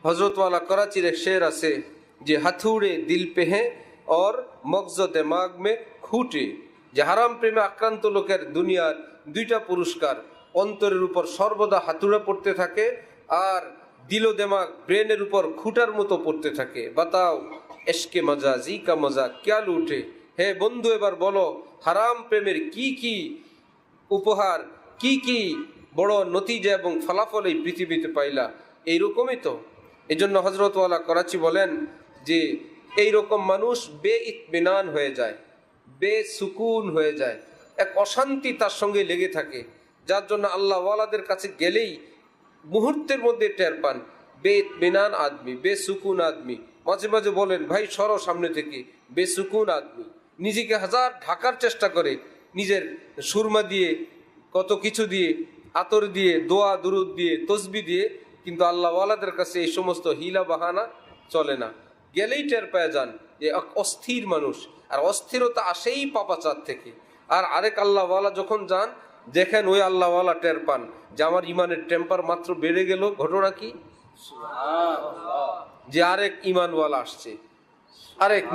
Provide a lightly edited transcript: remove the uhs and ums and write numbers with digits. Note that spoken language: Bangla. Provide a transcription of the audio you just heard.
हजरतवाला कराची एक शेर আছে যে হাথুড়ে দিল पे है और मगज दिमाग में खूटे। যে হারাম প্রেমে আক্রান্ত লোকের দুনিয়ার দুইটা পুরস্কার, অন্তরের উপর সর্বদা হাতুড়ে পড়তে থাকে আর দিল দিমাগ ব্রেনের উপর খুঁটার মতো পড়তে থাকে। বাতাও এশকে মজা জি কা মজা ক্যা লুটে। হে বন্ধু, এবার বলো হারাম প্রেমের কি উপহার, কি বড় নতিজা এবং ফলাফল এই পৃথিবীতে পাইলা। এইরকমই তো। এই জন্য হজরতওয়ালা করাচি বলেন যে এইরকম মানুষ বেইতমিনান হয়ে যায়, বেসুকুন হয়ে যায়, এক অশান্তি তার সঙ্গে লেগে থাকে, যার জন্য আল্লাহওয়ালাদের কাছে গেলেই মুহূর্তের মধ্যে টের পান বেইতমিনান আদমি, বেসুকুন আদমি। মাঝে মাঝে বলেন ভাই সরো সামনে থেকে, বেসুকুন আদমি। নিজেকে হাজার ঢাকার চেষ্টা করে, নিজের সুরমা দিয়ে, কত কিছু দিয়ে, আতর দিয়ে, দোয়া দুরুদ দিয়ে, তসবি দিয়ে, কিন্তু আল্লাহওয়ালাদের কাছে এই সমস্ত হিলা বাহানা চলে না। গেলেই টের পেয়ে যান যে অস্থির মানুষ, আর অস্থিরতা আসেই পাপাচার থেকে। আর আরেক আল্লাহওয়ালা যখন যান দেখেন ওই আল্লাহওয়ালা টের পান যে আমার ইমানের টেম্পার মাত্র বেড়ে গেল। ঘটনা কি? যে আরেক ইমানওয়ালা আসছে, আরেক